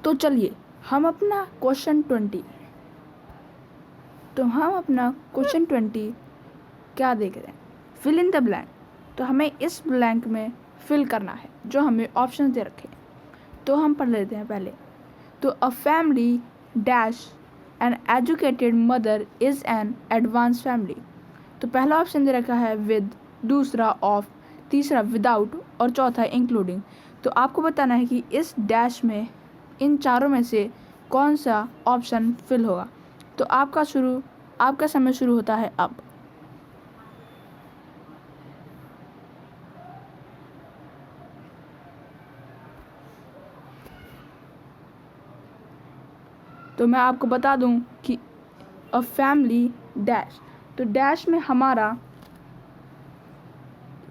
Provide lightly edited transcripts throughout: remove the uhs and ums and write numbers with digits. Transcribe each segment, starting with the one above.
तो चलिए हम अपना क्वेश्चन 20 क्या देख रहे हैं, फिल इन द ब्लैंक। तो हमें इस ब्लैंक में फिल करना है जो हमें ऑप्शन दे रखे हैं। तो हम पढ़ लेते हैं पहले। तो a family dash an educated mother is an advance family. तो पहला ऑप्शन दे रखा है विद, दूसरा ऑफ, तीसरा विदाउट और चौथा इंक्लूडिंग। तो आपको बताना है कि इस डैश में इन चारों में से कौन सा ऑप्शन फिल होगा। तो आपका समय शुरू होता है अब। तो मैं आपको बता दूं कि अ फैमिली डैश, तो डैश में हमारा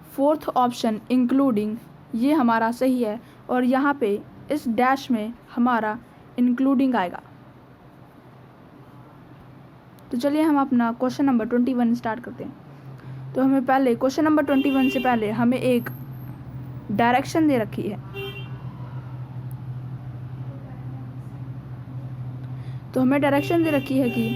फोर्थ ऑप्शन इंक्लूडिंग ये हमारा सही है, और यहाँ पे इस डैश में हमारा इंक्लूडिंग आएगा। तो चलिए हम अपना क्वेश्चन नंबर 21 स्टार्ट करते हैं। तो हमें पहले क्वेश्चन नंबर 21 से पहले हमें एक डायरेक्शन दे रखी है। तो हमें डायरेक्शन दे रखी है कि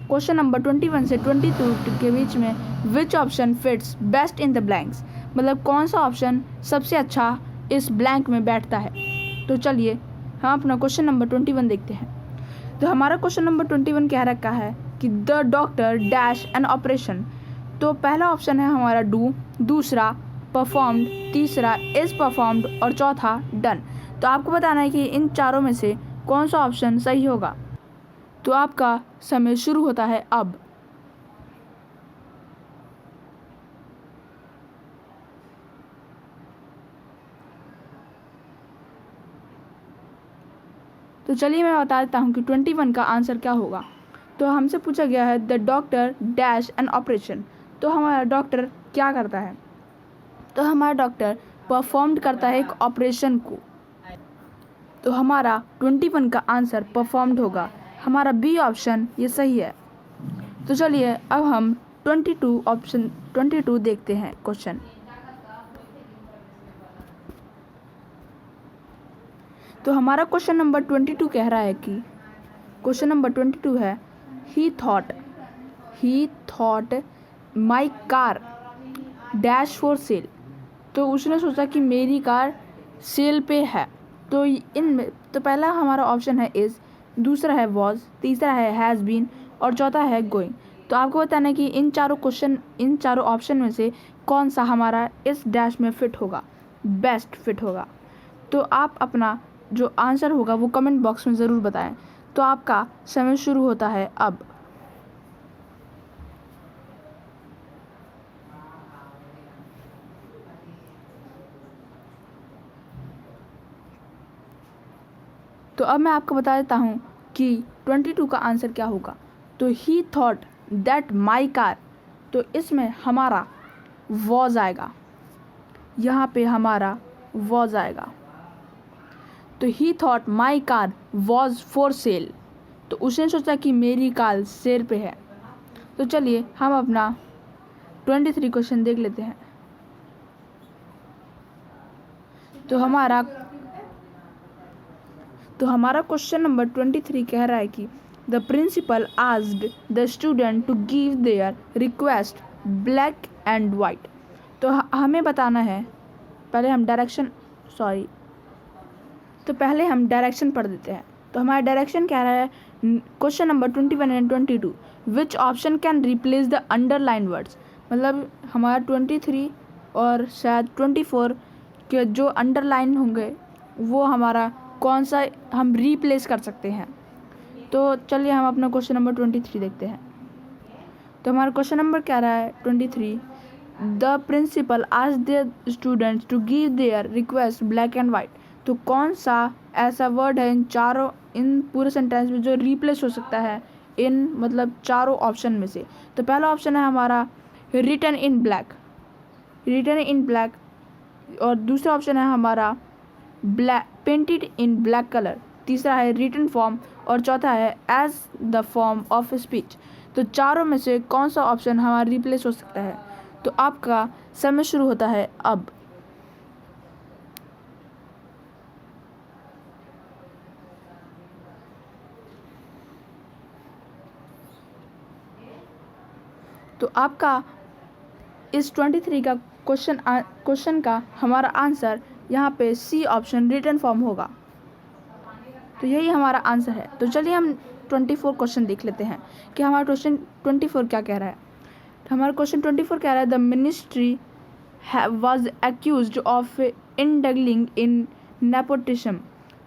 क्वेश्चन नंबर 21 से 22 के बीच में which option fits best in the blanks, मतलब कौन सा ऑप्शन सबसे अच्छा इस ब्लैंक में बैठता है। तो चलिए हम अपना क्वेश्चन नंबर 21 देखते हैं। तो हमारा क्वेश्चन नंबर 21 कह रखा है कि the doctor dash an operation. तो पहला ऑप्शन है हमारा डू, दूसरा परफॉर्म्ड, तीसरा इज़ परफॉर्म्ड और चौथा डन। तो आपको बताना है कि इन चारों में से कौन सा ऑप्शन सही होगा। तो आपका समय शुरू होता है अब। तो चलिए मैं बता देता हूँ कि 21 का आंसर क्या होगा। तो हमसे पूछा गया है the doctor dash an operation. तो हमारा डॉक्टर क्या करता है। तो हमारा डॉक्टर परफॉर्म्ड करता है एक ऑपरेशन को। तो हमारा 21 का आंसर परफॉर्म्ड होगा। हमारा बी ऑप्शन ये सही है। तो चलिए अब हम 22 देखते हैं क्वेश्चन। तो हमारा क्वेश्चन नंबर 22 कह रहा है कि क्वेश्चन नंबर 22 है ही thought my car dash for sale. तो उसने सोचा कि मेरी कार सेल पे है। तो इनमें तो पहला हमारा ऑप्शन है इज़, दूसरा है वॉज, तीसरा है हैज़ बीन और चौथा है गोइंग। तो आपको बताना है कि इन चारों ऑप्शन में से कौन सा हमारा इस डैश में फिट होगा, बेस्ट फिट होगा। तो आप अपना जो आंसर होगा वो कमेंट बॉक्स में ज़रूर बताएं। तो आपका समय शुरू होता है अब। तो अब मैं आपको बता देता हूँ कि 22 का आंसर क्या होगा। तो ही थॉट दैट माई कार, तो इसमें हमारा वॉज आएगा, यहाँ पे हमारा वॉज आएगा। तो ही thought my car was for sale. तो उसने सोचा कि मेरी कार सेल पे है। तो चलिए हम अपना 23 क्वेश्चन देख लेते हैं। तो हमारा क्वेश्चन नंबर 23 कह रहा है कि the principal asked the student to give their request black and white. तो हमें बताना है, पहले हम डायरेक्शन पढ़ देते हैं। तो हमारा डायरेक्शन कह रहा है question number 21 and 22 which option can replace the underline words. मतलब हमारा 23 और शायद 24 के जो अंडरलाइन होंगे वो हमारा कौन सा हम रिप्लेस कर सकते हैं। तो चलिए हम अपना क्वेश्चन नंबर 23 देखते हैं। तो हमारा क्वेश्चन नंबर क्या रहा है 23, the principal asked the students to give their request black and white. तो कौन सा ऐसा वर्ड है इन पूरे सेंटेंस में जो रिप्लेस हो सकता है इन मतलब चारों ऑप्शन में से। तो पहला ऑप्शन है हमारा रिटन इन ब्लैक, और दूसरा ऑप्शन है हमारा पेंटेड इन ब्लैक कलर, तीसरा है रिटन फॉर्म और चौथा है as the form of speech. तो चारों में से कौन सा ऑप्शन हमारा रिप्लेस हो सकता है। तो आपका समय शुरू होता है अब। तो आपका इस 23 का क्वेश्चन का हमारा आंसर यहाँ पे सी ऑप्शन रिटन फॉर्म होगा। तो यही हमारा आंसर है। तो चलिए हम 24 क्वेश्चन देख लेते हैं कि हमारा क्वेश्चन 24 क्या कह रहा है। तो हमारा क्वेश्चन 24 कह रहा है the ministry was accused of indulging in nepotism।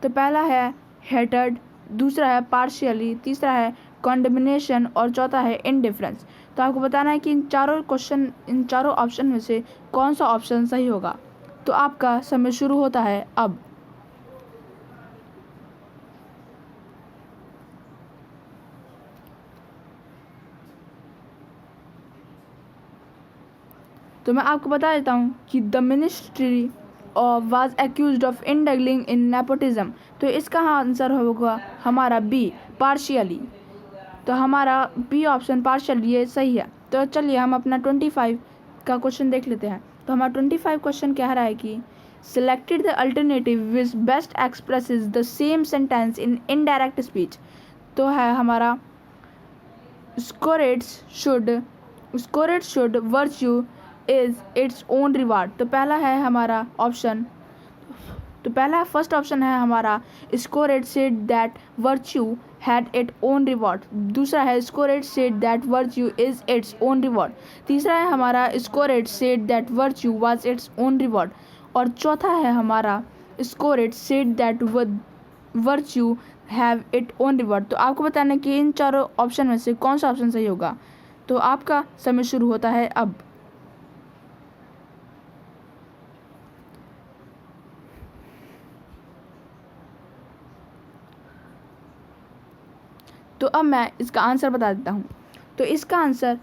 तो पहला है हेटेड, दूसरा है पार्शियली, तीसरा है कॉन्डमिनेशन और चौथा है इनडिफरेंस। तो आपको बताना है कि इन चारों ऑप्शन में से कौन सा ऑप्शन सही होगा। तो आपका समय शुरू होता है अब। तो मैं आपको बता देता हूँ कि the ministry was accused of indulging in nepotism. तो इसका आंसर होगा हमारा बी पार्शियली। तो हमारा बी ऑप्शन पार्शियली ये सही है। तो चलिए हम अपना 25 का क्वेश्चन देख लेते हैं। तो हमारा 25 क्वेश्चन कह रहा है कि selected the alternative which best expresses the same sentence in indirect speech. तो है हमारा Socrates should virtue is its own reward. तो पहला है हमारा ऑप्शन, तो पहला फर्स्ट ऑप्शन है हमारा Socrates said that virtue had it own reward. दूसरा है Socrates said that virtue is its own reward. तीसरा है हमारा Socrates said that virtue was its own reward. और चौथा है हमारा Socrates said that virtue have it own reward. तो आपको बताना है कि इन चारों ऑप्शन में से कौन सा ऑप्शन सही होगा। तो आपका समय शुरू होता है अब। तो अब मैं इसका आंसर बता देता हूँ। तो इसका आंसर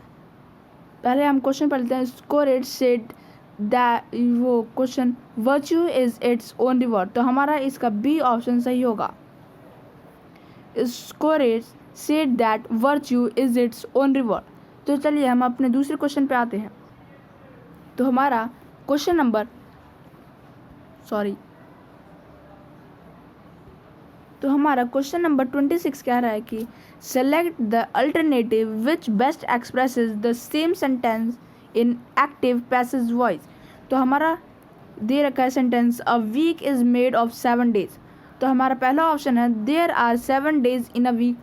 पहले हम क्वेश्चन पढ़ लेते हैं। स्कोरेट सेड दैट वो question virtue is its own reward. तो हमारा इसका बी ऑप्शन सही होगा। Socrates said that virtue is its own reward. तो चलिए हम अपने दूसरे क्वेश्चन पे आते हैं। तो हमारा क्वेश्चन नंबर तो हमारा क्वेश्चन नंबर 26 कह रहा है कि select the alternative which best expresses the same sentence in active passive voice. तो हमारा दे रखा है sentence a week is made of 7 days। तो हमारा पहला ऑप्शन है there are 7 days in a week.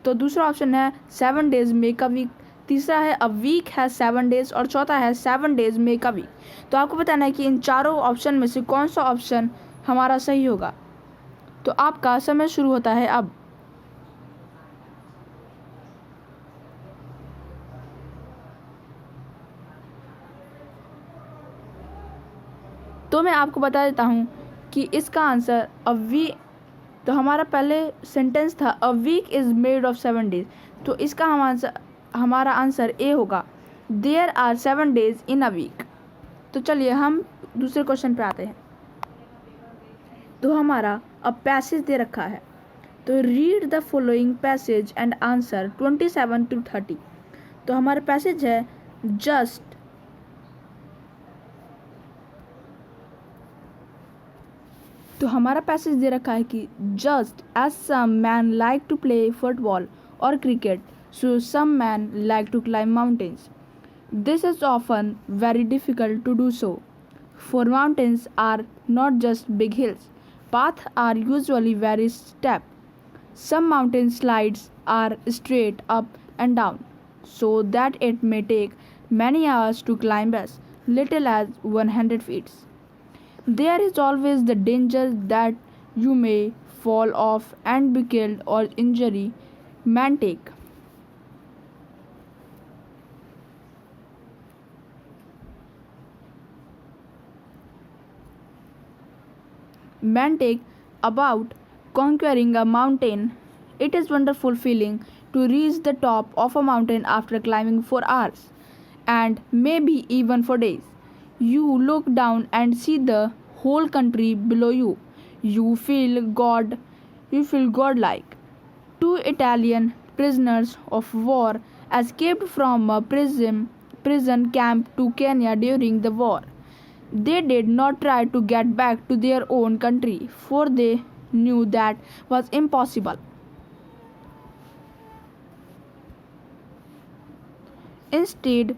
तो दूसरा ऑप्शन है 7 days मेक अ वीक। तीसरा है अ वीक है 7 days और चौथा है 7 days मेक अ वीक। तो आपको बताना है कि इन चारों ऑप्शन में से कौन सा ऑप्शन हमारा सही होगा। तो आपका समय शुरू होता है अब। तो मैं आपको बता देता हूँ कि इसका आंसर तो हमारा पहले सेंटेंस था a week is made of 7 days। तो इसका हमारा आंसर ए होगा there are 7 days in a week. तो चलिए हम दूसरे क्वेश्चन पे आते हैं। तो हमारा अब पैसेज दे रखा है। तो read the following passage and answer 27 to 30। तो हमारा पैसेज है तो हमारा पैसेज दे रखा है कि just as some man like to play football और cricket so some man like to climb mountains. This is often very difficult to do so for mountains are not just big hills. Paths are usually very steep. Some mountain slides are straight up and down, so that it may take many hours to climb as little as 100 feet. There is always the danger that you may fall off and be killed or injury may take. About conquering a mountain. It is wonderful feeling to reach the top of a mountain after climbing for hours and maybe even for days. You look down and see the whole country below you. You feel godlike. 2 Italian prisoners of war escaped from a prison camp to Kenya during the war. They did not try to get back to their own country, for they knew that was impossible. Instead,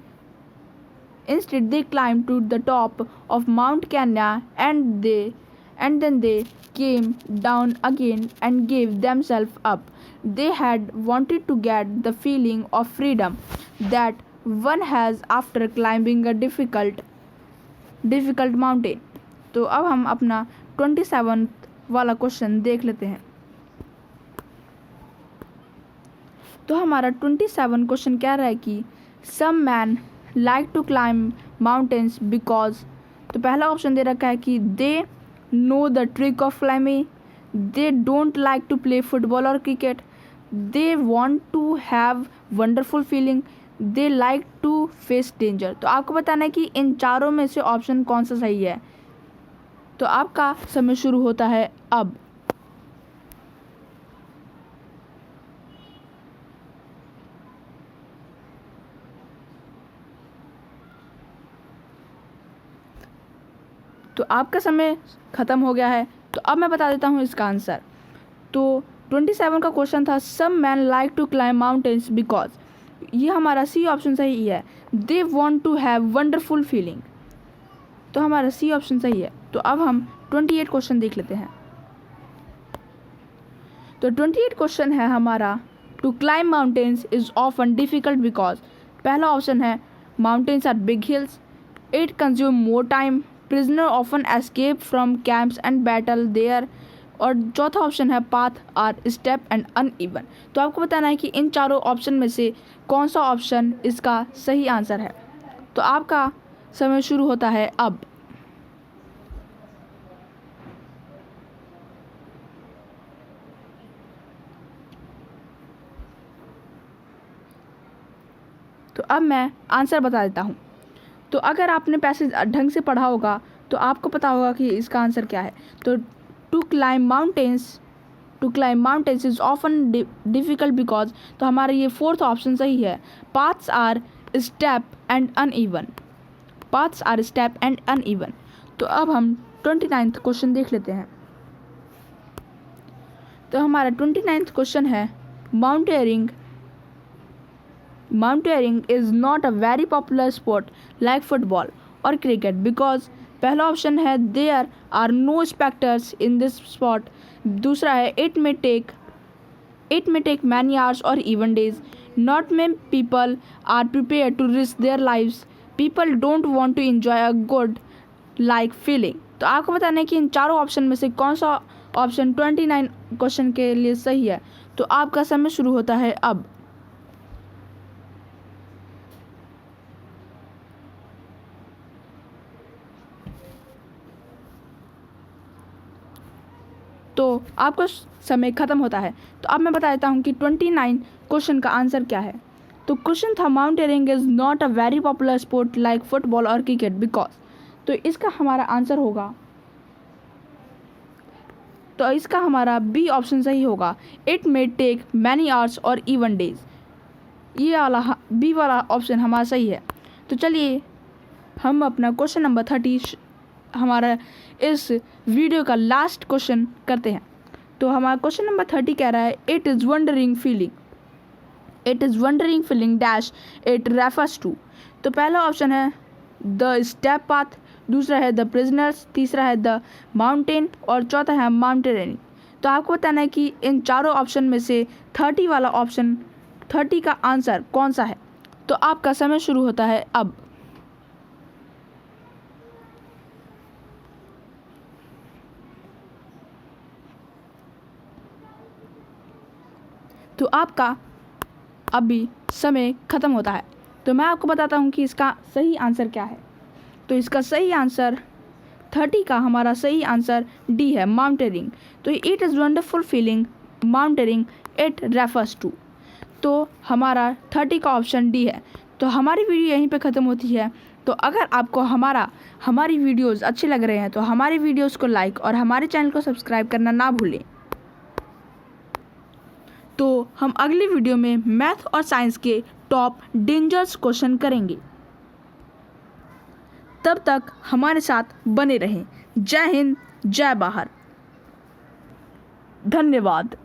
they climbed to the top of Mount Kenya and then they came down again and gave themselves up. They had wanted to get the feeling of freedom that one has after climbing a difficult mountain. तो अब हम अपना 27 वाला question देख लेते हैं. तो हमारा 27 क्वेश्चन कह रहा है कि some man like to climb mountains because. तो पहला ऑप्शन दे रखा है कि they know the trick of climbing, they don't like to play football और cricket, they want to have wonderful feeling, they like to face danger. तो आपको बताना है कि इन चारों में से ऑप्शन कौन सा सही है. तो आपका समय शुरू होता है अब. तो आपका समय ख़त्म हो गया है. तो अब मैं बता देता हूँ इसका आंसर. तो 27 का क्वेश्चन था some man like to climb mountains because. ये हमारा सी ऑप्शन सही है. They want to have wonderful feeling. तो हमारा सी ऑप्शन सही है. तो अब हम 28 क्वेश्चन देख लेते हैं. तो 28 क्वेश्चन है हमारा to climb mountains is often difficult because. पहला ऑप्शन है mountains are big hills, it consume more time, prisoner often escape from camps and battle there. और चौथा ऑप्शन है path are steep and uneven. तो आपको बताना है कि इन चारों ऑप्शन में से कौन सा ऑप्शन इसका सही आंसर है. तो आपका समय शुरू होता है अब. तो अब मैं आंसर बता देता हूँ. तो अगर आपने पैसेज ढंग से पढ़ा होगा तो आपको पता होगा कि इसका आंसर क्या है. तो to climb mountains is often difficult because. तो हमारा ये फोर्थ ऑप्शन सही है. Paths are steep and uneven. तो अब हम 29th क्वेश्चन देख लेते हैं. तो हमारा 29th क्वेश्चन है Mountaineering is not a very popular sport like football or cricket because. पहला ऑप्शन है there are no spectators in this sport. दूसरा है it may take many hours or even days. Not many people are prepared to risk their lives. People don't want to enjoy a good like feeling. तो आपको बताना है कि इन चारों option में से कौन सा ऑप्शन 29 क्वेश्चन के लिए सही है. तो आपका समय शुरू होता है अब. तो आपका समय ख़त्म होता है. तो अब मैं बता देता हूँ कि 29 क्वेश्चन का आंसर क्या है. तो क्वेश्चन था mountaineering is not a very popular sport like football और क्रिकेट बिकॉज. तो इसका हमारा आंसर होगा. तो इसका हमारा बी ऑप्शन सही होगा. It may take many hours और इवन डेज. ये वाला बी वाला ऑप्शन हमारा सही है. तो चलिए हम अपना क्वेश्चन नंबर 30 हमारा इस वीडियो का लास्ट क्वेश्चन करते हैं. तो हमारा क्वेश्चन नंबर 30 कह रहा है it is wondering feeling dash it refers to. तो पहला ऑप्शन है द स्टेप पाथ, दूसरा है द प्रिजनर्स, तीसरा है द माउंटेन और चौथा है माउंटेनियरिंग. तो आपको बताना है कि इन चारों ऑप्शन में से 30 वाला ऑप्शन 30 का आंसर कौन सा है. तो आपका समय शुरू होता है अब. तो आपका अभी समय ख़त्म होता है. तो मैं आपको बताता हूँ कि इसका सही आंसर क्या है. तो इसका सही आंसर 30 का हमारा सही आंसर डी है माउंटेनियरिंग. तो it is wonderful feeling mountaineering it refers to. तो हमारा 30 का ऑप्शन डी है. तो हमारी वीडियो यहीं पे ख़त्म होती है. तो अगर आपको हमारी वीडियोज़ अच्छे लग रहे हैं तो हमारी वीडियोज़ को लाइक और हमारे चैनल को सब्सक्राइब करना ना भूलें. तो हम अगली वीडियो में मैथ और साइंस के टॉप डेंजर्स क्वेश्चन करेंगे. तब तक हमारे साथ बने रहें. जय हिंद, जय भारत. धन्यवाद.